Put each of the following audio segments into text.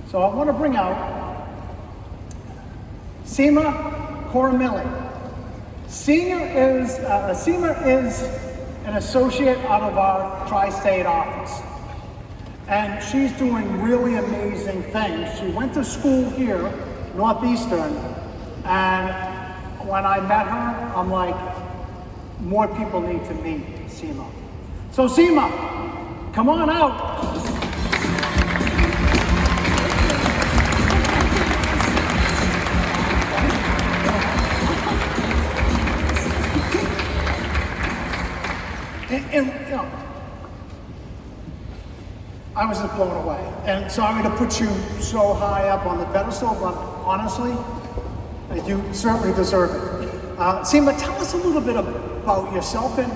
So I want to bring out Seema Coramilli. Seema is an associate out of our tri-state office. And she's doing really amazing things. She went to school here, Northeastern, and when I met her, I'm like, more people need to meet Seema. So Seema, come on out. And you know, I was just blown away. And sorry to put you so high up on the pedestal, but honestly, you certainly deserve it. Seema, tell us a little bit about yourself and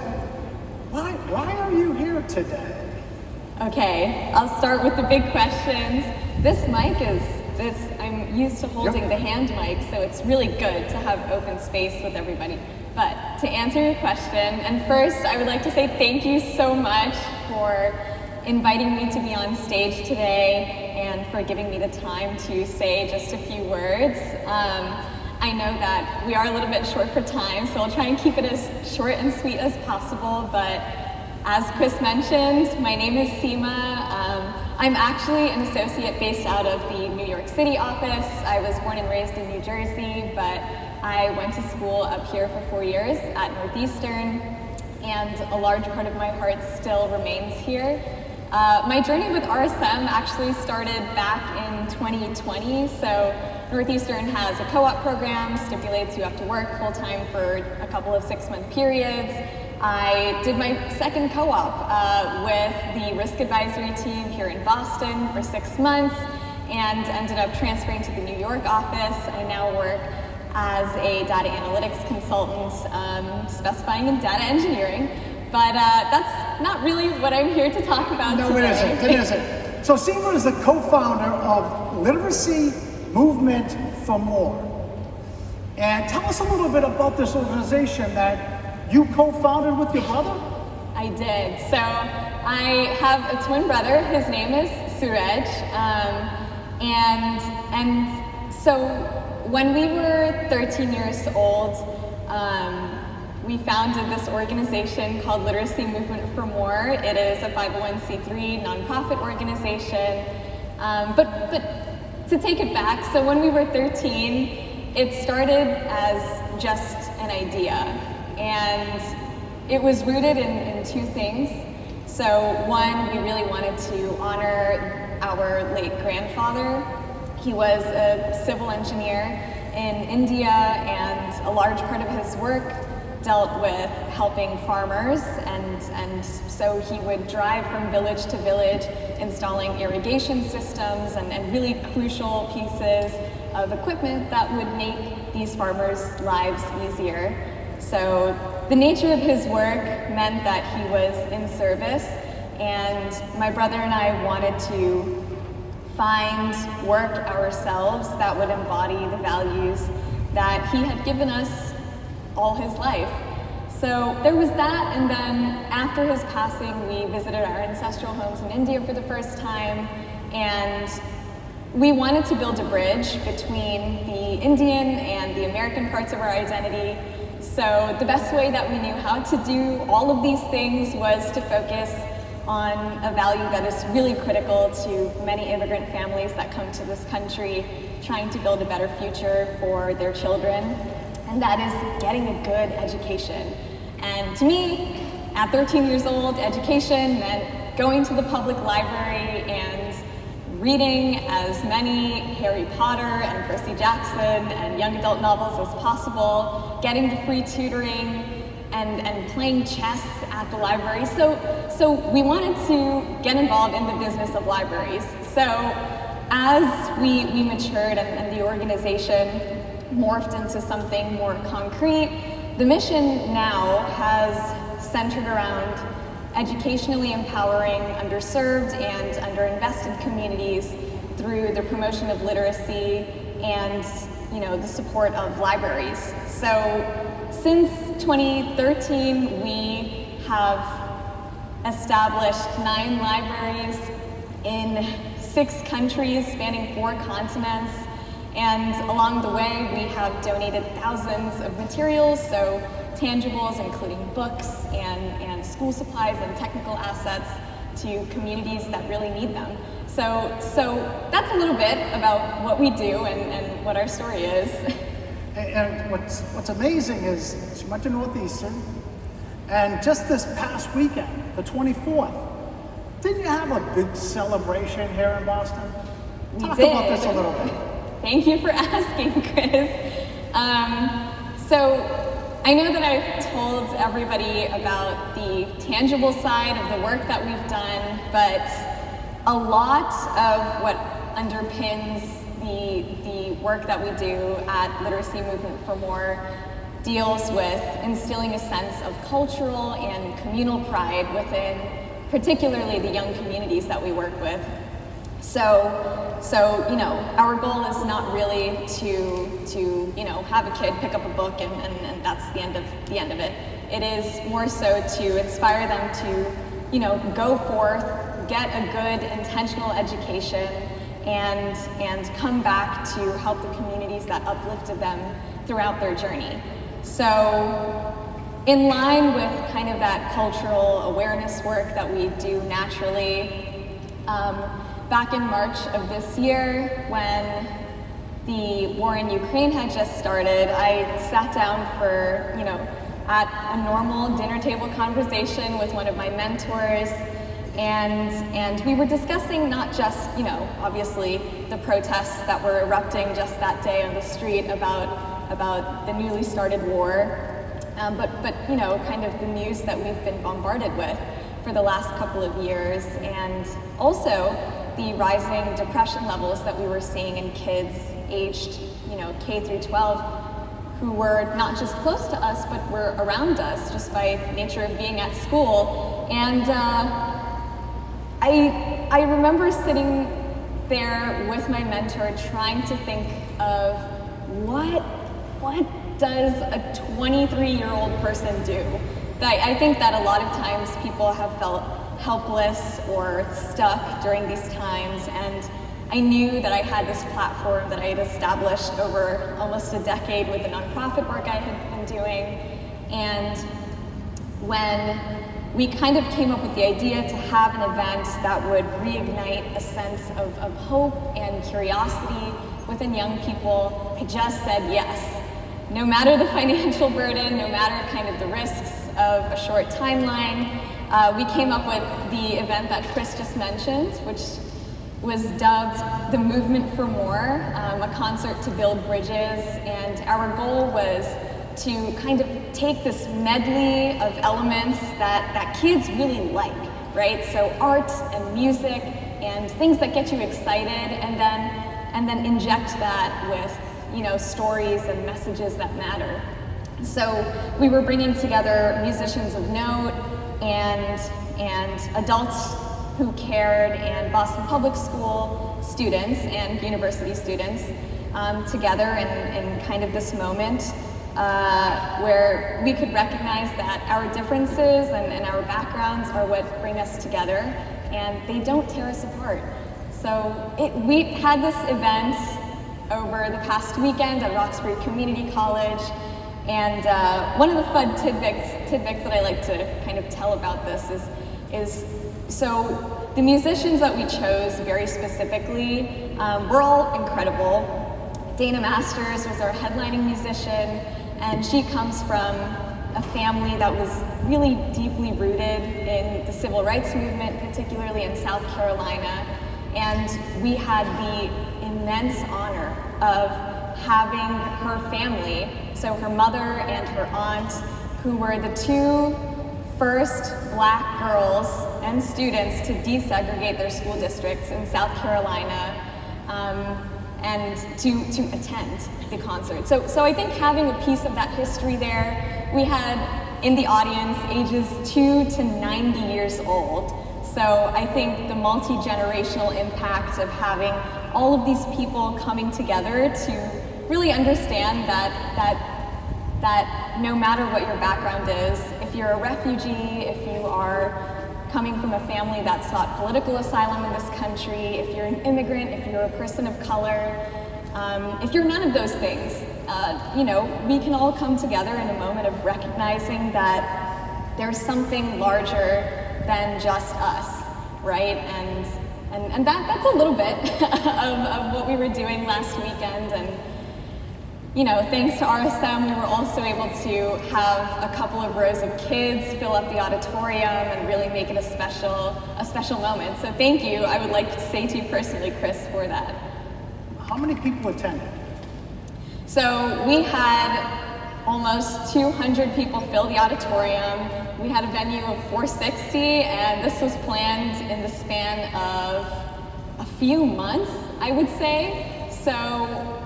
why are you here today? Okay, I'll start with the big questions. This mic I'm used to holding the hand mic, so it's really good to have open space with everybody. But to answer your question, and first I would like to say thank you so much for inviting me to be on stage today and for giving me the time to say just a few words. I know that we are a little bit short for time, so I'll try and keep it as short and sweet as possible, but as Chris mentioned, my name is Seema. I'm actually an associate based out of the New York City office. I was born and raised in New Jersey, but I went to school up here for 4 years at Northeastern, and a large part of my heart still remains here. My journey with RSM actually started back in 2020, so Northeastern has a co-op program, stipulates you have to work full-time for a couple of 6-month periods. I did my second co-op with the risk advisory team here in Boston for 6 months and ended up transferring to the New York office. I now work as a data analytics consultant, specifying in data engineering, but that's not really what I'm here to talk about today. No, it isn't. So Seema is the co-founder of Literacy Movement for More. And tell us a little bit about this organization that you co-founded with your brother? I did. So I have a twin brother. His name is Suraj. And so when we were 13 years old, we founded this organization called Literacy Movement for More. It is a 501c3 nonprofit organization. But to take it back, so when we were 13, it started as just an idea. And it was rooted in 2 things. So one, we really wanted to honor our late grandfather. He was a civil engineer in India, and a large part of his work dealt with helping farmers, and so he would drive from village to village installing irrigation systems and really crucial pieces of equipment that would make these farmers' lives easier. So the nature of his work meant that he was in service, and my brother and I wanted to find work ourselves that would embody the values that he had given us all his life. So there was that, and then after his passing, we visited our ancestral homes in India for the first time, and we wanted to build a bridge between the Indian and the American parts of our identity. So the best way that we knew how to do all of these things was to focus on a value that is really critical to many immigrant families that come to this country trying to build a better future for their children, and that is getting a good education. And to me, at 13 years old, education meant going to the public library and reading as many Harry Potter and Percy Jackson and young adult novels as possible, getting the free tutoring, and playing chess at the library. So we wanted to get involved in the business of libraries. So as we matured and the organization morphed into something more concrete, the mission now has centered around educationally empowering underserved and underinvested communities through the promotion of literacy and, the support of libraries. So since 2013, we have established 9 libraries in 6 countries spanning 4 continents. And along the way, we have donated thousands of materials, so tangibles, including books and school supplies and technical assets, to communities that really need them. So that's a little bit about what we do and what our story is. And what's amazing is she went to Northeastern, and just this past weekend, the 24th, didn't you have a big celebration here in Boston? Talk about this a little bit. Thank you for asking, Chris. So I know that I've told everybody about the tangible side of the work that we've done, but a lot of what underpins the work that we do at Literacy Movement for More deals with instilling a sense of cultural and communal pride within particularly the young communities that we work with. So you know, our goal is not really to you know, have a kid pick up a book and that's the end of it. It is more so to inspire them to, you know, go forth, get a good intentional education, and come back to help the communities that uplifted them throughout their journey. So in line with kind of that cultural awareness work that we do naturally, back in March of this year, when the war in Ukraine had just started, I sat down for, you know, at a normal dinner table conversation with one of my mentors, and we were discussing not just, you know, obviously the protests that were erupting just that day on the street about the newly started war, but you know, kind of the news that we've been bombarded with for the last couple of years, and also the rising depression levels that we were seeing in kids aged, you know, K through 12, who were not just close to us, but were around us just by nature of being at school. And I remember sitting there with my mentor trying to think of what does a 23-year-old person do? I think that a lot of times people have felt helpless or stuck during these times, and I knew that I had this platform that I had established over almost a decade with the nonprofit work I had been doing. And when we kind of came up with the idea to have an event that would reignite a sense of hope and curiosity within young people, I just said yes. No matter the financial burden, no matter kind of the risks of a short timeline, we came up with the event that Chris just mentioned, which was dubbed the Movement for More, a concert to build bridges. And our goal was to kind of take this medley of elements that kids really like, right? So art and music and things that get you excited, and then inject that with, you know, stories and messages that matter. So we were bringing together musicians of note and adults who cared, and Boston Public School students and university students together in kind of this moment where we could recognize that our differences and our backgrounds are what bring us together, and they don't tear us apart. So we had this event over the past weekend at Roxbury Community College, and one of the fun tidbits that I like to kind of tell about this is so the musicians that we chose very specifically were all incredible. Dana Masters was our headlining musician, and she comes from a family that was really deeply rooted in the civil rights movement, particularly in South Carolina. And we had the immense honor of having her family, so her mother and her aunt, who were the 2 first Black girls and students to desegregate their school districts in South Carolina, and to attend the concert. So I think having a piece of that history there, we had in the audience ages 2 to 90 years old. So I think the multi-generational impact of having all of these people coming together to really understand that no matter what your background is, if you're a refugee, if you are coming from a family that sought political asylum in this country, if you're an immigrant, if you're a person of color, if you're none of those things, you know, we can all come together in a moment of recognizing that there's something larger than just us, right? And that's a little bit of what we were doing last weekend. And you know, thanks to RSM, we were also able to have a couple of rows of kids fill up the auditorium and really make it a special moment. So thank you. I would like to say to you personally, Chris, for that. How many people attended? So we had almost 200 people fill the auditorium. We had a venue of 460, and this was planned in the span of a few months, I would say. So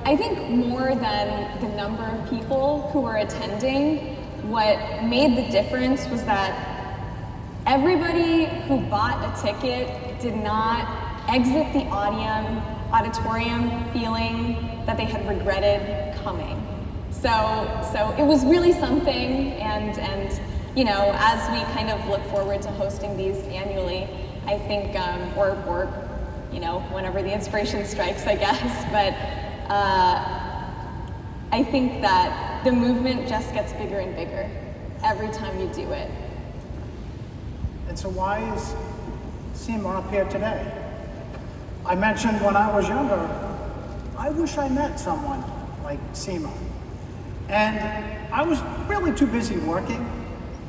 I think more than the number of people who were attending, what made the difference was that everybody who bought a ticket did not exit the auditorium feeling that they had regretted coming. So it was really something, and you know, as we kind of look forward to hosting these annually, I think, or you know, whenever the inspiration strikes, I guess, but I think that the movement just gets bigger and bigger every time you do it. And so why is Seema up here today? I mentioned when I was younger, I wish I met someone like Seema. And I was really too busy working.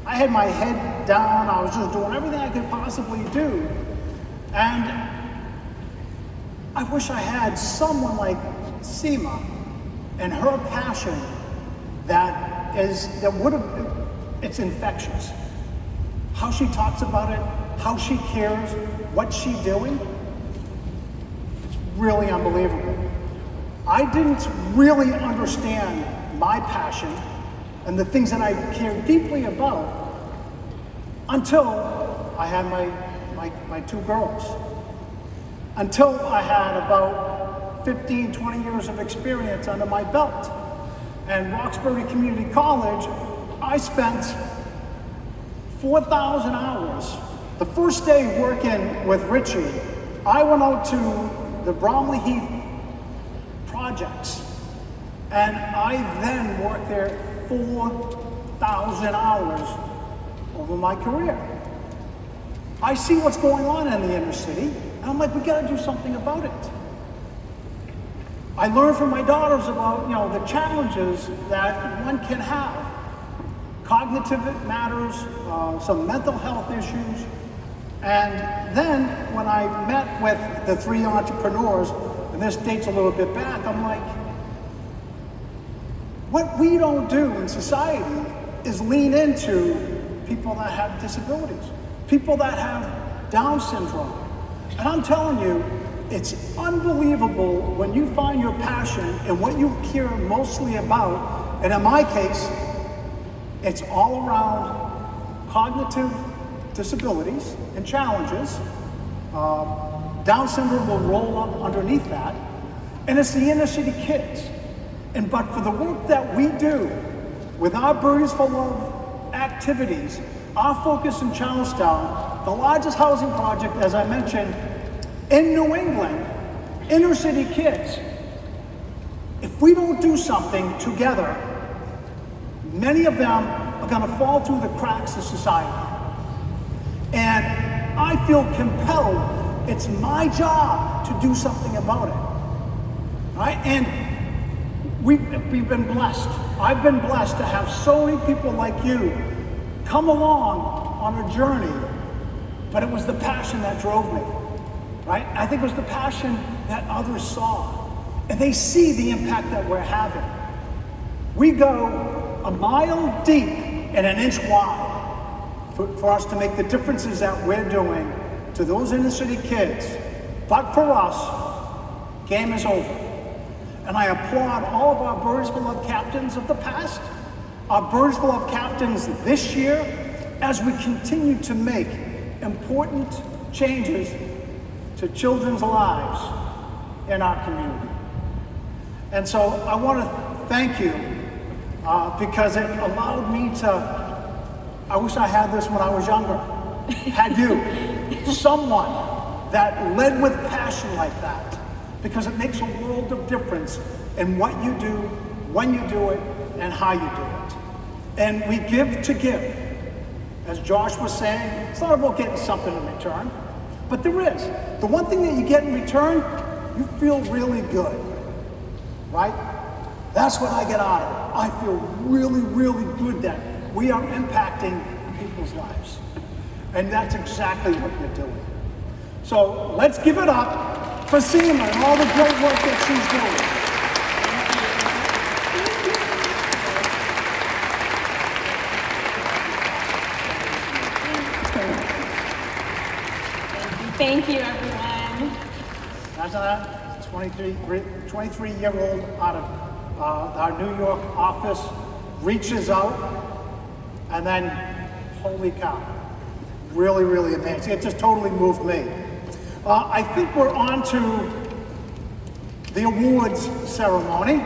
I had my head down, I was just doing everything I could possibly do. And I wish I had someone like Seema and her passion it's infectious. How she talks about it, how she cares, what she's doing, it's really unbelievable. I didn't really understand my passion and the things that I care deeply about until I had my two girls. Until I had about 15, 20 years of experience under my belt. And Roxbury Community College, I spent 4,000 hours. The first day working with Richie, I went out to the Bromley Heath projects, and I then worked there 4,000 hours over my career. I see what's going on in the inner city, and I'm like, we gotta do something about it. I learned from my daughters about, you know, the challenges that one can have. Cognitive matters, some mental health issues. And then when I met with the three entrepreneurs, and this dates a little bit back, I'm like, what we don't do in society is lean into people that have disabilities, people that have Down syndrome. And I'm telling you, it's unbelievable when you find your passion and what you care mostly about. And in my case, it's all around cognitive disabilities and challenges. Down syndrome will roll up underneath that. And it's the inner city kids. But for the work that we do with our Birdies for Love activities, our focus in Charlestown, the largest housing project, as I mentioned, in New England, inner city kids. If we don't do something together, many of them are going to fall through the cracks of society. And I feel compelled, it's my job to do something about it. Right? And we've been blessed. I've been blessed to have so many people like you come along on a journey, but it was the passion that drove me. Right? I think it was the passion that others saw. And they see the impact that we're having. We go a mile deep and an inch wide for us to make the differences that we're doing to those inner city kids. But for us, game is over. And I applaud all of our Birdies for Love captains of the past, our Birdies for Love captains this year, as we continue to make important changes to children's lives in our community. And so I want to thank you because it allowed me to, I wish I had this when I was younger. had you, someone that led with passion like that, because it makes a world of difference in what you do, when you do it, and how you do it. And we give to give. As Josh was saying, it's not about getting something in return, but there is. The one thing that you get in return, you feel really good, right? That's what I get out of it. I feel really, really good that we are impacting people's lives. And that's exactly what you're doing. So let's give it up for Seema and all the great work that she's doing. Thank you, everyone. That's a 23-year-old out of our New York office reaches out, and then, holy cow, really, really amazing. It just totally moved me. I think we're on to the awards ceremony.